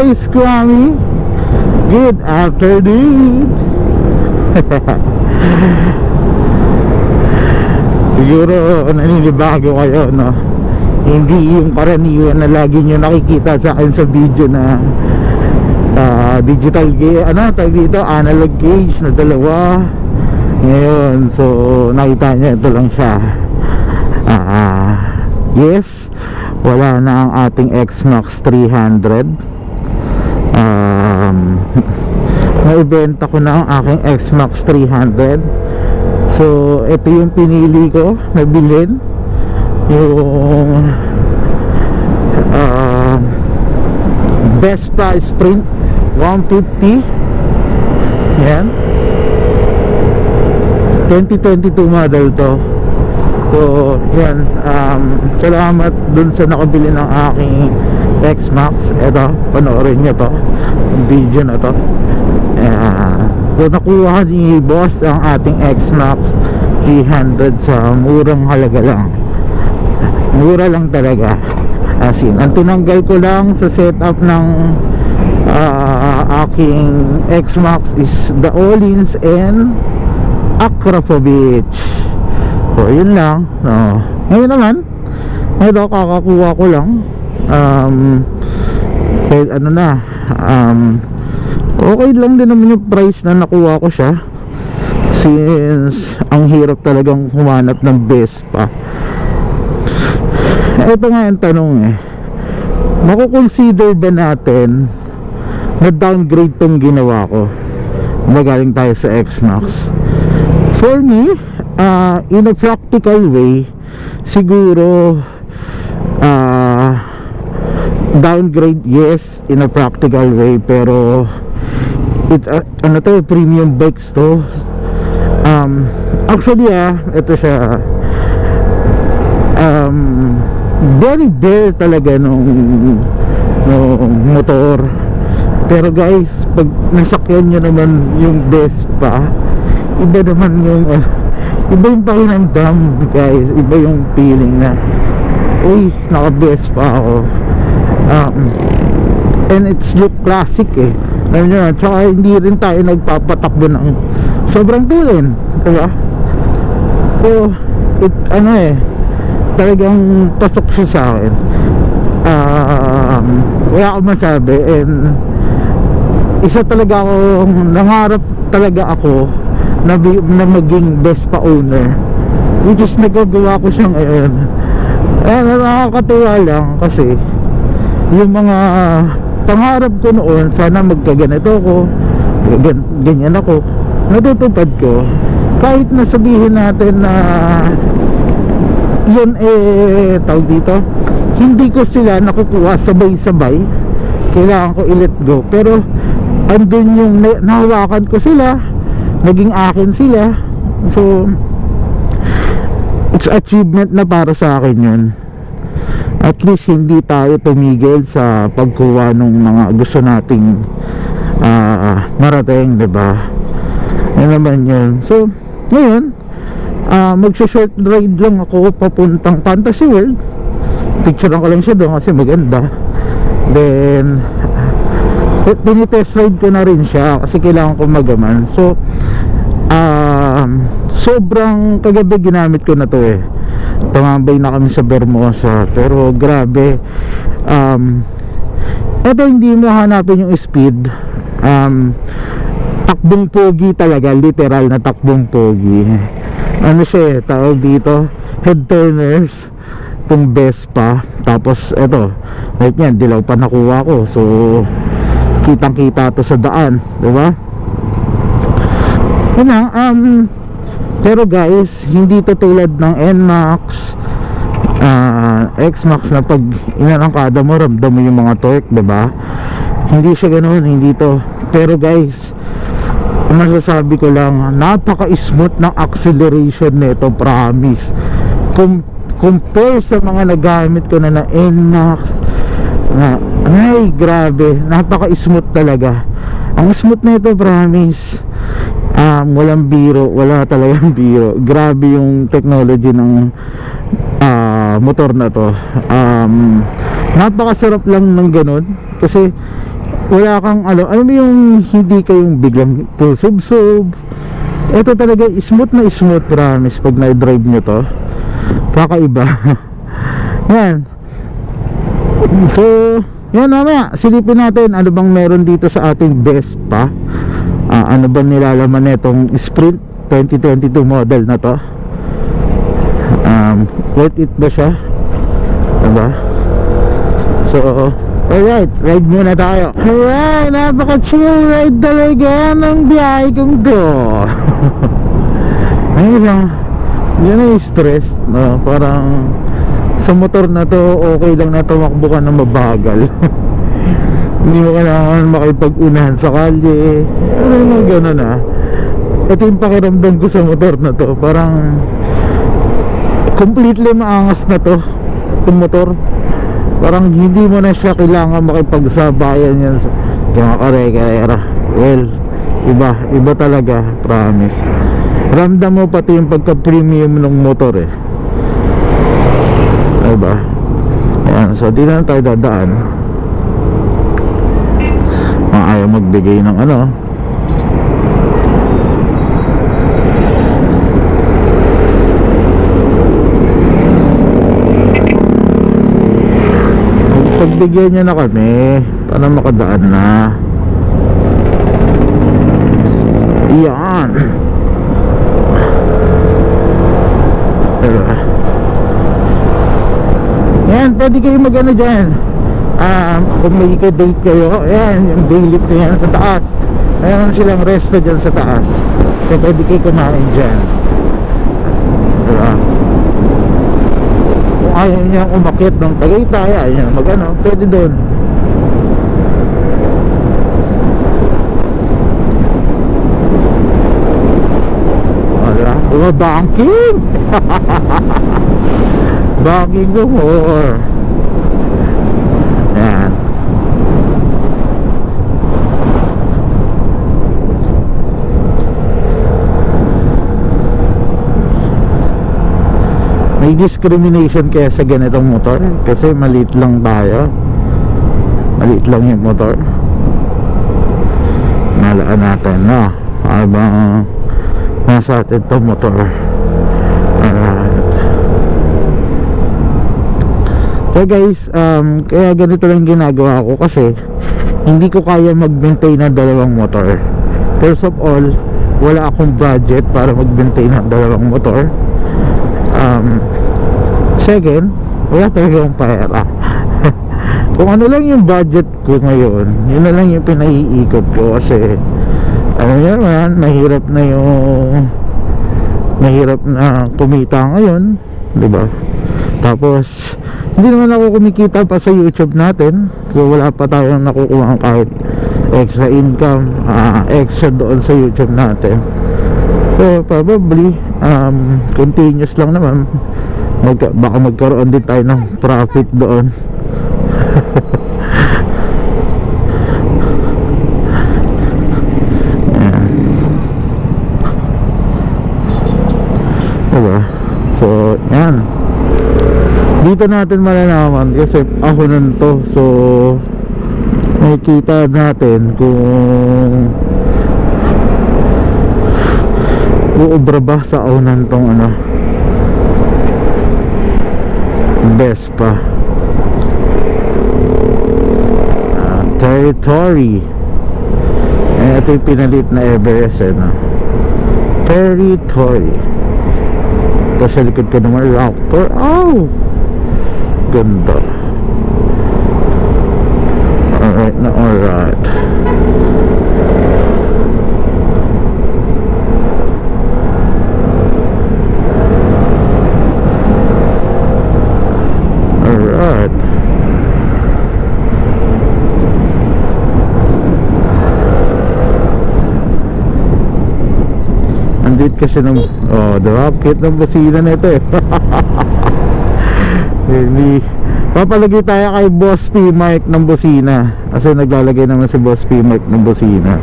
guys, Kwame. Good afternoon. Siguro naninibago kayo, no? Hindi yung karaniwan na lagi nyo nakikita sa akin sa video na digital gauge, tawag dito, analog gauge na dalawa. Ngayon, so nakita nyo, ito lang siya. Yes, wala na ang ating X-Max 300. Naibenta ko na ang aking X-Max 300. So ito yung pinili ko na bilhin, yung Vespa Sprint 150. Yan, 2022 model to. So yan, salamat dun sa nakabili ng aking X-Max. Ito, panoorin nyo to, yung video na to. So nakuha ni boss ang ating X-Max 300 sa murang halaga lang. Mura lang talaga. As in, ang tinanggal ko lang sa setup ng aking X-Max is the Olins and Acrophobich. So yun lang, no. Ngayon naman, ito kakakuha ko lang. Okay lang din naman yung price na nakuha ko siya, since ang hirap talagang humanap ng Vespa. Ito nga yung tanong makukonsider ba natin na downgrade tong ginawa ko? Magaling tayo sa X-Max. For me, in a practical way, siguro downgrade, yes, in a practical way. Pero premium bikes to. Actually ito siya, very bare talaga nung motor. Pero guys, pag nasakyan nyo naman yung Vespa, iba naman yung iba yung pakinamdam, guys. Iba yung feeling na, uy, naka-Vespa ako. And it's look classic alam nyo, tsaka hindi rin tayo nagpapatakbo ng sobrang tulin, diba? So talagang pasok siya sa akin. Wala akong masabi. And isa talaga ako, nangarap talaga ako na maging Vespa owner, which is nagagawa ko siya ngayon. Nakakatuwa lang kasi yung mga pangarap ko noon, sana magkaganito ako, ganyan ako, natutupad ko. Kahit na sabihin natin na yun tawag dito, hindi ko sila nakukuha sabay-sabay, kailangan ko i-let go. Pero andun yung nahawakan ko sila, naging akin sila. So it's achievement na para sa akin yun. At least hindi tayo tumigil sa pagkuha ng mga gusto nating marating, diba? Yan naman yun. So ngayon, magsa-short ride lang ako papuntang Fantasy World. Picturean ko lang siya doon kasi maganda. Then tinitest ride ko na rin siya kasi kailangan ko magaman. So sobrang kagabi ginamit ko na to tumambay na kami sa Bermosa. Pero grabe, eto, hindi mo hanapin yung speed. Takbong pogi talaga, literal na takbong pogi. Ano siya tawag dito, head turners tong Vespa. Tapos eto, right yan, dilaw pa nakuha ko. So kitang kita to sa daan, diba? Pero guys, hindi to tulad ng NMAX, X-Max na pag inarangkada mo, ramdam mo yung mga torque, diba? Hindi siya ganoon, hindi to. Pero guys, masasabi ko lang, napaka-smooth ng acceleration nito, promise. Compare sa mga nagamit ko na NMAX, ay grabe, napaka-smooth talaga. Ang smooth na ito, promise. Walang biro, wala talagang biro. Grabe yung technology ng motor na to. Napakasarap lang ng ganun kasi wala kang ano, alam mo yung hindi kayong biglang sub-sub. Ito talaga smooth na smooth, promise, pag na-drive nyo to. Kakaiba. Yan. So yan, mamaya silipin natin ano bang meron dito sa ating Vespa. Ano ba nilalaman netong Sprint 2022 model na to. Worth it ba siya, diba? So alright, ride muna tayo. Alright, napaka-chill ride talaga ng biyahe kong to. Ayun lang, yun ay stress, no? Parang sa motor na to, okay lang na tumakbo ka na mabagal. Hindi mo kailangan makipag-unahan sa kalye. Ano yung gano'n Ito yung pakiramdam ko sa motor na to. Parang completely maangas na to, itong motor. Parang hindi mo na siya kailangan makipagsabayan yan sa mga kare-karera. Well, iba talaga, promise. Ramdam mo pati yung pagka-premium ng motor diba? Ayan, so di na tayo dadaan. Ayaw magbigay ng ano. Pagbigyan niya na kami para makadaan na. Iyan. Diba? Yan, pwede kayo mag-ano dyan. Kung may date kayo, yan, yung day lift na yan sa taas. Ayan silang resto dyan sa taas. So pwede kayo kumain dyan. Diba? Kung ayaw niya umakyat ng Tagaytay, ayaw niya mag-ano, pwede doon. Diba? Banking! Banking ko more. Yan. May discrimination kaya sa ganitong motor kasi maliit lang tayo, maliit lang yung motor. Nalaan natin, no? Habang nasa atin itong motor. So guys, kaya ganito lang ginagawa ko kasi hindi ko kaya mag-maintain ng dalawang motor. First of all, wala akong budget para mag-maintain ng dalawang motor. Second, wala talaga akong pera. Kung ano lang yung budget ko ngayon, yun na lang yung pinaiikot ko kasi ano yun man, mahirap na kumita ngayon, diba? Tapos hindi naman ako kumikita pa sa YouTube natin, so wala pa tayong nakukuha kahit extra income, extra doon sa YouTube natin. So probably continuous lang naman, baka magkaroon din tayo ng profit doon. Diba? So yan, dito natin malalaman kasi ahonan to, so makikita natin kung uubra ba sa ahonan tong ano Vespa Territory. Ito yung pinalit na Everest no? Territory. Tapos sa likod ko naman Raptor. Oh, ganda. Alright na, alright. Alright. Andit kasi ng diba? Cute ng busina na ito Hindi papalagay tayo kay Boss P Mike ng busina kasi naglalagay naman si Boss P Mike ng busina.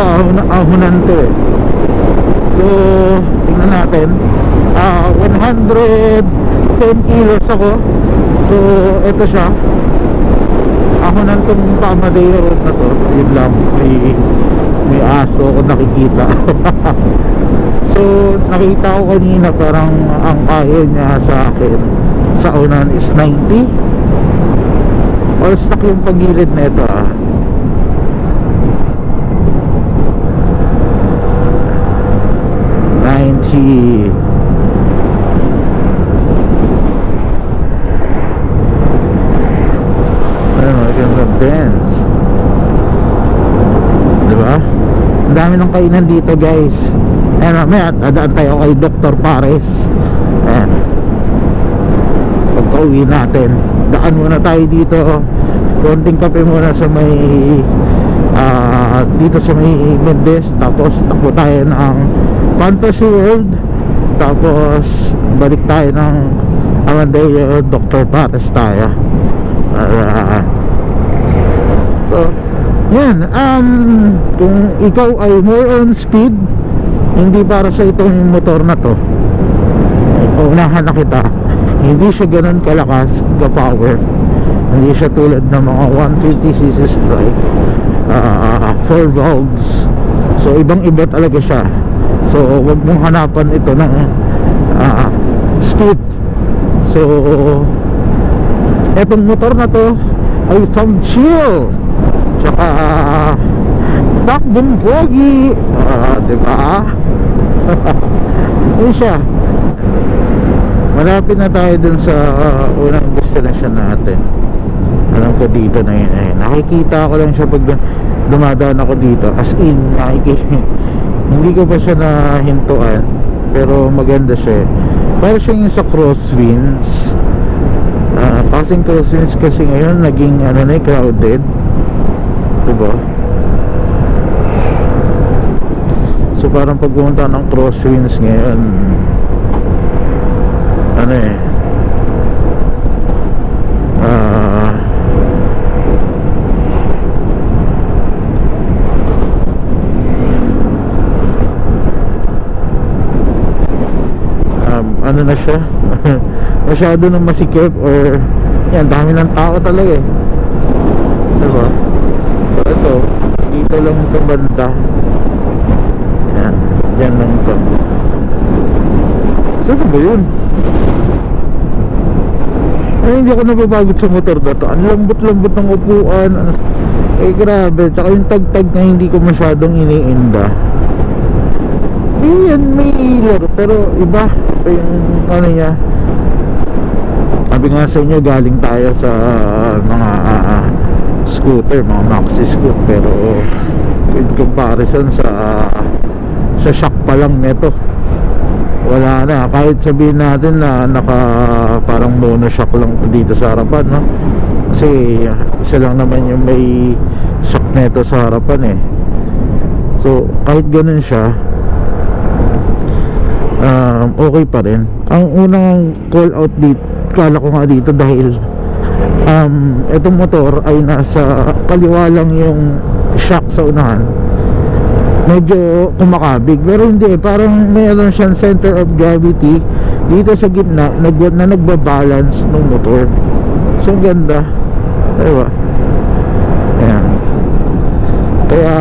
ahunan to eh. So tingnan natin, 110 kilos ako. So ito siya, ahunan tong Pamadeo Road na to. Yun lang, may aso ko nakikita. So nakita ko kanina parang ang kaya niya sa akin sa unan is 90. All stock yung pagilid na ito 90. Ano, maganda Benz, diba? Ang dami ng kainan dito guys. Ayan, mamaya dadaan tayo kay Dr. Pares. Ayan, pagka uwi natin daan muna tayo dito, konting kape muna sa may dito sa may Mendes, tapos takbo tayo ng Fantasy World, tapos balik tayo ng Amadeo Dr. Pares tayo. So yan, kung ikaw ay more on speed, hindi para sa itong motor na to, unahan na kita. Hindi siya ganun kalakas ka power, hindi siya tulad ng mga 150cc strike, 4 valves. So ibang iba talaga siya. So wag mong hanapan ito ng speed. So etong motor na to ay from chill, tsaka takbong pogi, diba? Yun siya. Malapit na tayo dun sa unang destination natin. Alam ko dito na yun eh. Nakikita ko lang siya pag dumadaan ako dito. As in, hindi ko pa siya nahintuan, pero maganda siya. Para siyang yung sa crosswinds. Passing crosswinds kasi ngayon naging ano na, crowded, diba? So parang pag pumunta ng crosswinds ngayon, ano eh, ano na siya, masyado nang masikip, or yan, dami ng tao talaga eh, diba? So ito, dito lang ito banda, yan, dyan lang ito. Saan ba yun? Ay, hindi ako napapagod sa motor na to. Ang lambot-lambot ng upuan. Eh grabe, tsaka yung tag-tag na hindi ko masyadong iniinda. Yan, may ilaw, pero iba pa yung ano niya. Sabi nga sa inyo, galing tayo sa mga scooter, mga maxi scooter, pero in comparison sa shock pa lang neto, wala na. Kahit sabihin natin na parang monoshock lang dito sa harapan, no? Kasi isa lang naman yung may shock neto sa harapan eh. So kahit ganun siya, okay pa rin. Ang unang call out dito, kala ko nga dito, dahil itong motor ay nasa kaliwa lang yung shock sa unahan, medyo kumakabig, pero hindi, parang mayroon siyang center of gravity dito sa gitna na nagbabalance ng motor. So ganda, diba? Ayan. Kaya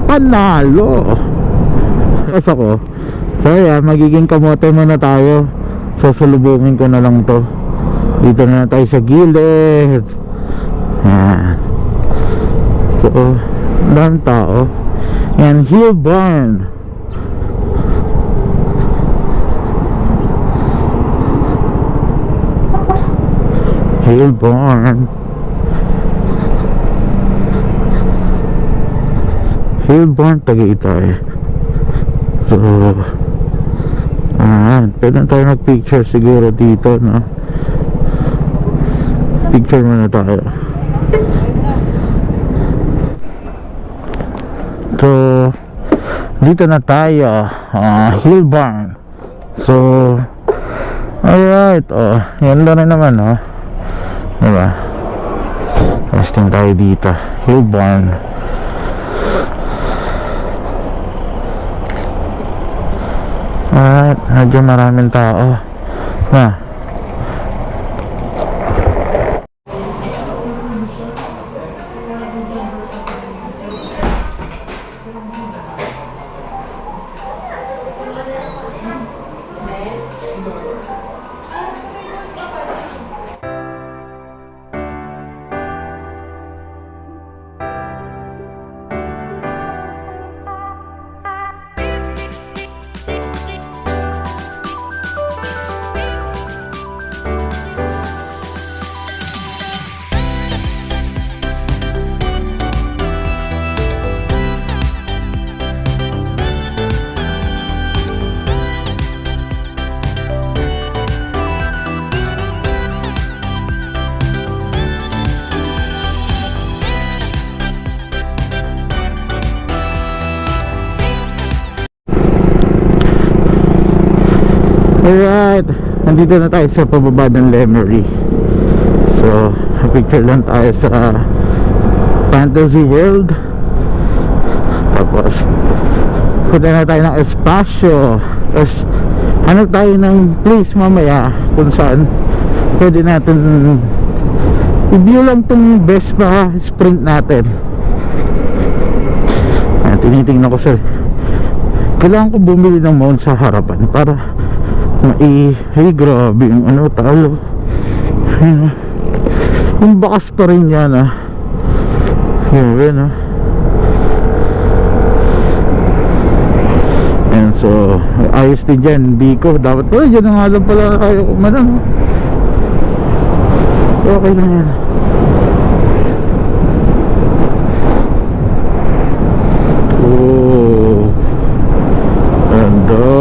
panalo kasi ako. So ayan, magiging kamote muna tayo. Sasalubungin ko na lang to. Dito na tayo sa gilid. Ayan. So daming tao. And Hillbarn, Hillbarn, Hillbarn, Tagaytay. So pwede na tayo mag-picture siguro dito, no? Picture muna tayo. So dito na tayo, Hillbarn. So alright, yan lang rin naman, diba? Resting tayo dito, Hillbarn. At medyo maraming tao na. Alright, nandito na tayo sa pababa ng Lemery. So, picture lang tayo sa Fantasy World. Tapos punta na tayo ng Espasyo. Tapos hanap tayo ng place mamaya kung saan pwede natin i-view lang itong Vespa Sprint natin. Ayan, tinitingnan ko sa kailangan ko bumili ng mount sa harapan para hey, grabe yung ano, talo. Ayun, yung bakas pa rin yan, yun, and so ayos din dyan, Biko. Dapat pala dyan nga lang pala kayo kumanan. Okay lang yan. Oh, ganda.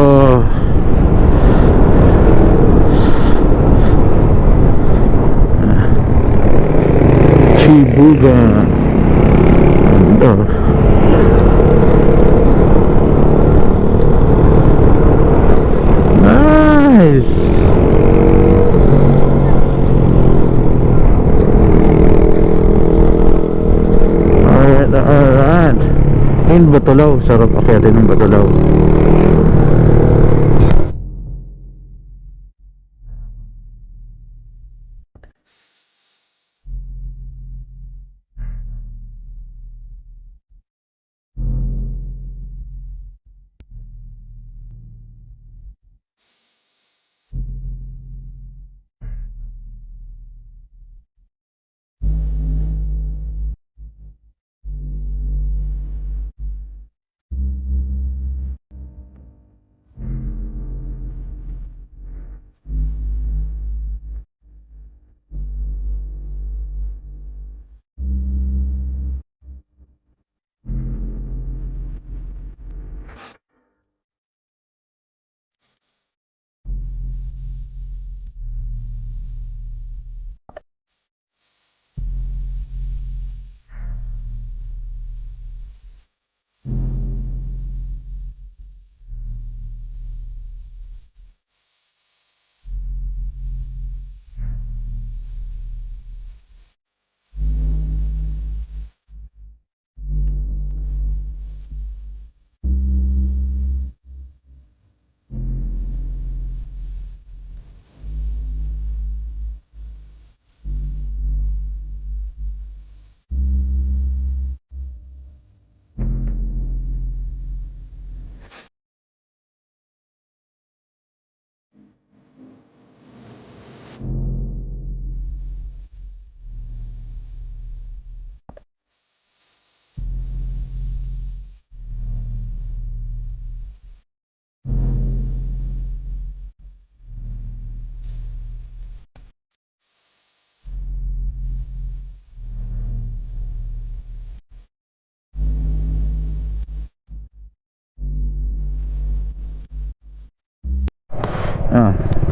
Chibuga. Ganda. Nice. Alright. Ayun, Batulaw. Sarap akyatin ng Batulaw.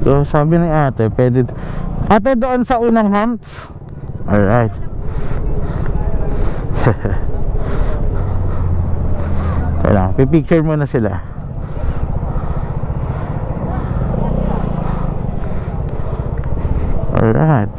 So sabi ni ate, pwede ate doon sa unang humps. Alright. Kailangan pipicture muna sila. Alright.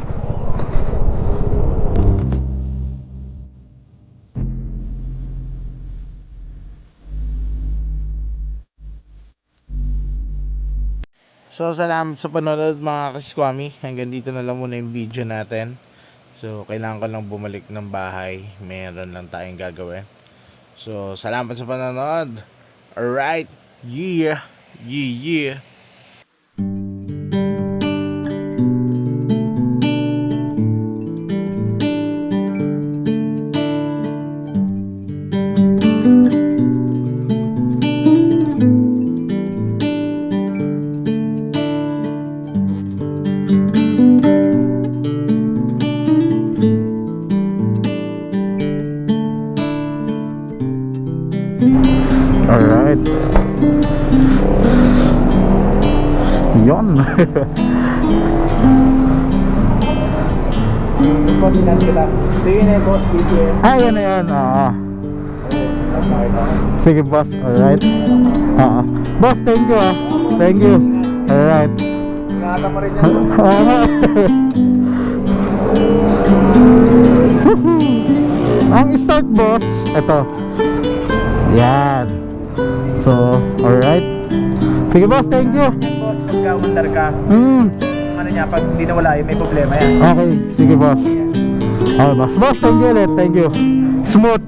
So salamat sa panonood mga kaskwami. Hanggang dito na lang muna yung video natin. So kailangan ko lang bumalik ng bahay. Meron lang tayong gagawin. So salamat sa panonood. Alright. Yeah. Yeah. Alright. Yon. Ah, yan na yan. Oo. Sige boss. Alright. Oo. Boss, thank you ah. Thank you. Alright. Ingatan pa rin yan. Ang start boss, ito. Yan. So, alright. Sige boss, thank you. Boss, pagka umandar ka, ano niya, pag hindi na wala yun, may problema yan. Okay, sige boss. Okay boss. Boss, thank you ulit. Thank you. Smooth.